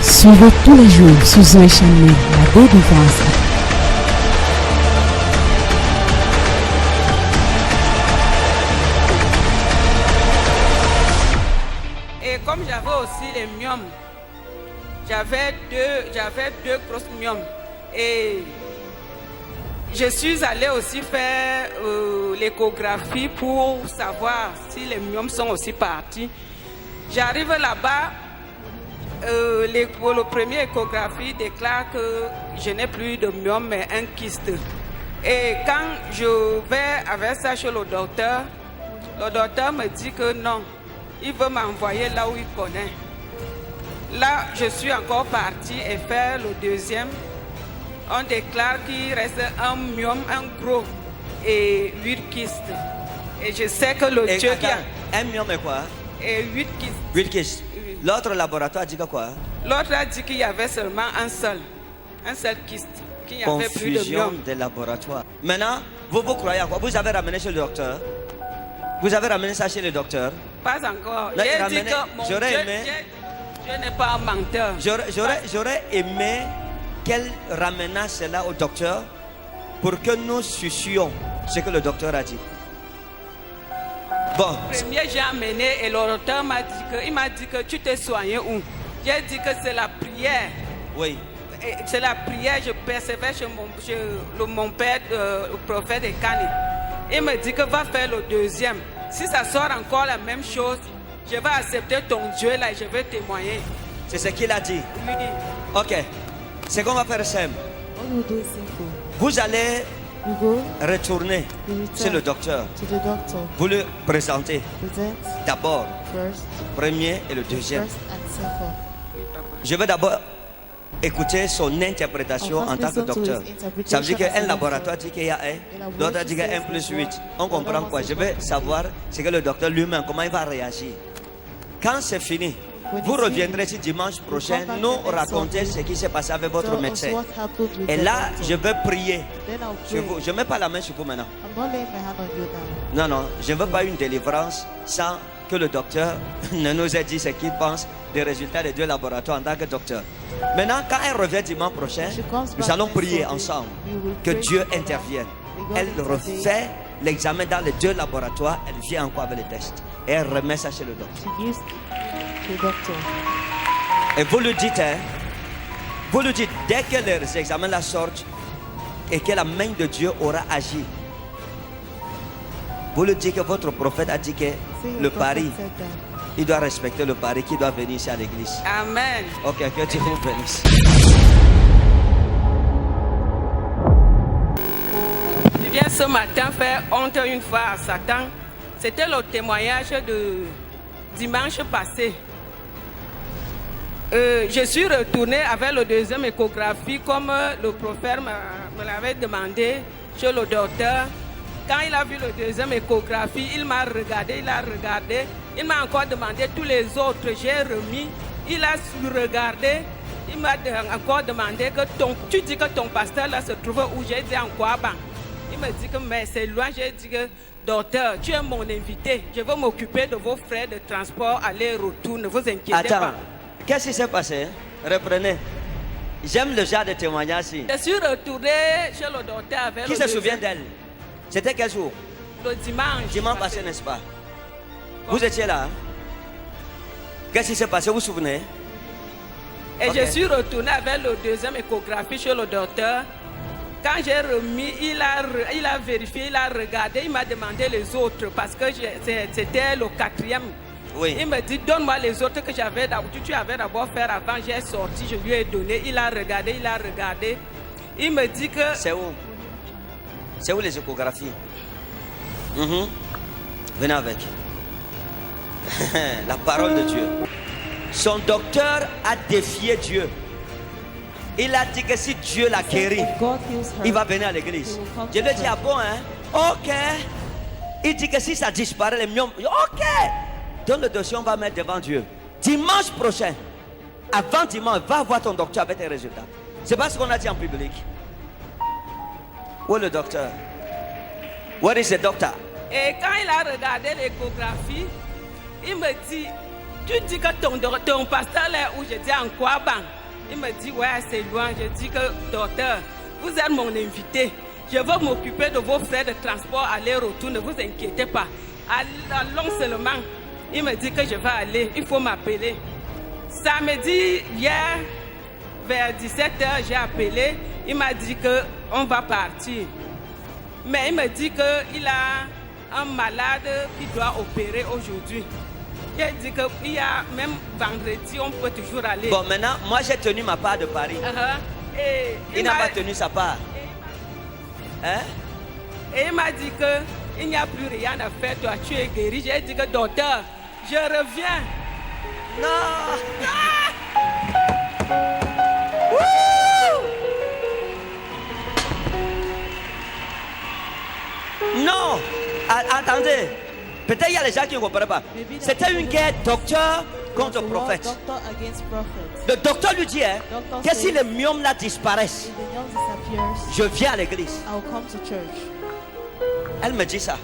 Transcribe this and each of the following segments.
Suivez tous les jours sur Zoé Channel la délivrance. Et comme j'avais aussi les myomes, j'avais deux grosses myomes. Et je suis allée aussi faire l'échographie pour savoir si les myomes sont aussi partis. J'arrive là-bas, le premier échographie déclare que je n'ai plus de myome mais un kyste. Et quand je vais avec ça chez le docteur me dit que non, il veut m'envoyer là où il connaît. Là, je suis encore partie et faire le deuxième. On déclare qu'il reste un myome, un gros et 8 kystes. Et je sais que le Dieu qui a... Un myome est quoi? Et 8 kystes. 8 kystes. L'autre laboratoire dit que quoi? L'autre a dit qu'il y avait seulement un seul kyste, qu'il n'y avait plus de Confusion myome. des laboratoires. Maintenant, vous croyez à quoi? Vous avez ramené chez le docteur? Vous avez ramené ça chez le docteur? Pas encore. Là, J'ai ramené- dit que mon j'aurais Dieu, aimé- je n'ai pas un menteur. J'aurais aimé qu'elle ramène cela au docteur pour que nous sucions ce que le docteur a dit. Bon, Premier, j'ai amené et le docteur m'a dit que tu t'es soigné où? J'ai dit que c'est la prière. oui. Et c'est la prière, je persévère chez mon père, le prophète de Kani. Il me dit que va faire le deuxième. Si ça sort encore la même chose, je vais accepter ton Dieu là et je vais témoigner. C'est ce qu'il a dit. Oui. Ok. Ce qu'on va faire simple. What we do is simple. Vous allez We go, retourner we chez le return docteur. to the doctor. Vous le présentez Present d'abord, first, premier et le deuxième. first and second. Je vais d'abord écouter son interprétation en tant que docteur. Ça veut dire qu'un laboratoire dit qu'il y a un, l'autre dit qu'il y a 1 plus 8. On comprend quoi? Je vais savoir ce que le docteur lui-même, comment il va réagir. Quand c'est fini, vous reviendrez ici dimanche prochain, nous raconter ce qui s'est passé avec votre Tell us médecin. what happened with Et the là, doctor. je vais prier. Then I'll sur pray. vous. Je ne mets pas la main sur vous maintenant. I'm not laying my hand on you now. Non, je ne veux pas une délivrance sans que le docteur ne nous ait dit ce qu'il pense des résultats des 2 laboratoires en tant que docteur. Maintenant, quand elle revient dimanche prochain, nous allons prier ensemble que Dieu intervienne. Elle refait l'examen dans les 2 laboratoires, elle vient encore avec les tests et elle remet ça chez le docteur. She gives the doctor. Et vous le dites, dès que les examens la sortent et que la main de Dieu aura agi, vous le dites que votre prophète a dit que Say your le prophet pari, said that. il doit respecter le pari qui doit venir ici à l'église. Amen. Ok, que Dieu vous bénisse. Je viens ce matin faire honte une fois à Satan. C'était le témoignage de dimanche passé. Je suis retournée avec le deuxième échographie comme le prophète me l'avait demandé chez le docteur. Quand il a vu le deuxième échographie, il m'a regardé, il m'a encore demandé tous les autres, j'ai remis, il a regardé, il m'a encore demandé que tu dis que ton pasteur là se trouve où, j'ai dit en Kouaban. Il me dit que mais c'est loin, j'ai dit que docteur, tu es mon invité, je vais m'occuper de vos frais de transport aller-retour, ne vous inquiétez Attends, pas. qu'est-ce qui s'est passé? Reprenez. J'aime le genre de témoignage-ci. Je suis retournée chez le docteur avec Qui le se souvient deuxième- d'elle? C'était quel jour? Le dimanche. Dimanche passé, n'est-ce pas? Vous étiez là? Qu'est-ce qui s'est passé? Vous vous souvenez? Et Ok. je suis retournée avec le deuxième échographie chez le docteur. Quand j'ai remis, il a vérifié, il a regardé, il m'a demandé les autres parce que c'était le 4e. Oui. Il me dit, donne-moi les autres que tu avais d'abord faire avant. J'ai sorti, je lui ai donné. Il a regardé. Il me dit que C'est où? C'est où les échographies? Venez avec. La parole de Dieu. Son docteur a défié Dieu. Il a dit que si Dieu la guérit, If God heals her, il va venir à l'église. Je lui ai dit, ah bon, hein? Ok. Il dit que si ça disparaît, les myomes, ok. Donne le dossier, on va mettre devant Dieu. Dimanche prochain, avant dimanche, va voir ton docteur avec tes résultats. C'est pas ce qu'on a dit en public. Où est le docteur? Where is the doctor? Et quand il a regardé l'échographie, il me dit, Tu dis que ton pasteur là où je dis en quoi ban? Il me dit ouais c'est loin. Je dis que docteur, vous êtes mon invité. Je veux m'occuper de vos frais de transport aller-retour. Ne vous inquiétez pas. Allons seulement. Il me dit que je vais aller. Il faut m'appeler. Samedi hier vers 17h j'ai appelé. Il m'a dit que on va partir. Mais il me dit qu'il a un malade qui doit opérer aujourd'hui. J'ai dit qu'il y a même vendredi, on peut toujours aller. Bon, maintenant, moi j'ai tenu ma part de Paris. Et il n'a pas tenu sa part. Hein? Et il m'a dit qu'il n'y a plus rien à faire, toi tu es guéri. J'ai dit que docteur, je reviens. Non! Non! Attendez, peut-être il y a des gens qui ne comprennent pas. C'était une guerre docteur contre prophète. Le docteur lui dit, hein, que si les myomes là disparaissent, je viens à l'église. Elle me dit ça.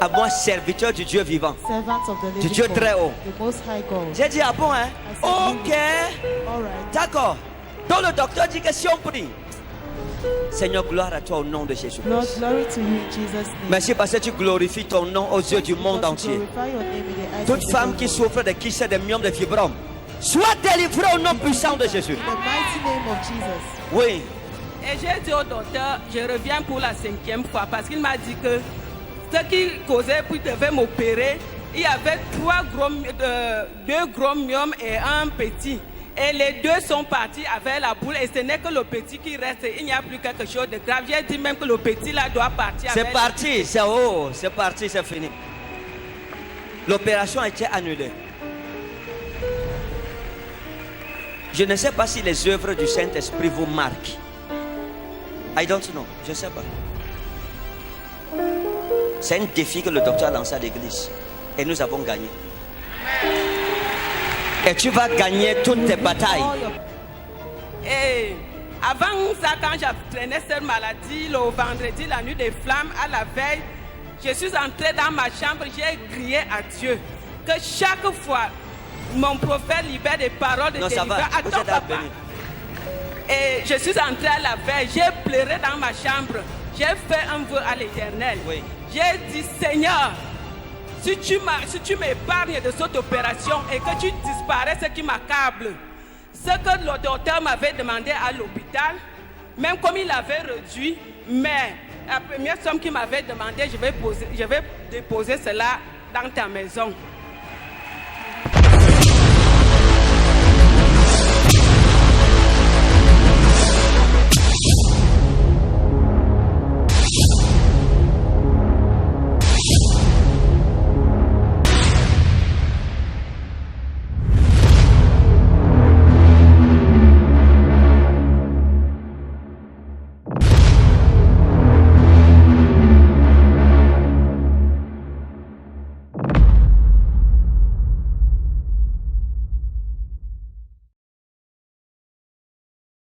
À moi, serviteur du Dieu vivant, du Dieu très haut. J'ai dit, ah bon, hein? Ok. D'accord. Donc le docteur dit que si on prie, Seigneur, gloire à toi au nom de Jésus. Merci parce que tu glorifies ton nom aux yeux du monde entier. Toute femme qui souffre de kyste, de myome, de fibromes, soit délivrée au nom puissant de Jésus. Oui. Et j'ai dit au docteur, je reviens pour la 5e fois parce qu'il m'a dit que ce qui causait puis devait m'opérer, il y avait 2 gros myomes et un petit. Et les 2 sont partis avec la boule et ce n'est que le petit qui reste. Il n'y a plus quelque chose de grave. J'ai dit même que le petit là doit partir. C'est parti, c'est parti, c'est fini. L'opération a été annulée. Je ne sais pas si les œuvres du Saint-Esprit vous marquent. I don't know, je ne sais pas. C'est un défi que le docteur a lancé à l'église. Et nous avons gagné. Et tu vas gagner toutes tes batailles. Et avant ça, quand j'entraînais cette maladie, le vendredi, la nuit des flammes, à la veille, je suis entrée dans ma chambre, j'ai crié à Dieu que chaque fois, mon prophète libère des paroles de délivrance. Attends, papa. Et je suis entrée à la veille, j'ai pleuré dans ma chambre, j'ai fait un vœu à l'Éternel. Oui. J'ai dit, Seigneur, si tu m'épargnes de cette opération et que tu disparais ce qui m'accable, ce que le docteur m'avait demandé à l'hôpital, même comme il avait réduit, mais la première somme qu'il m'avait demandé, je vais déposer cela dans ta maison.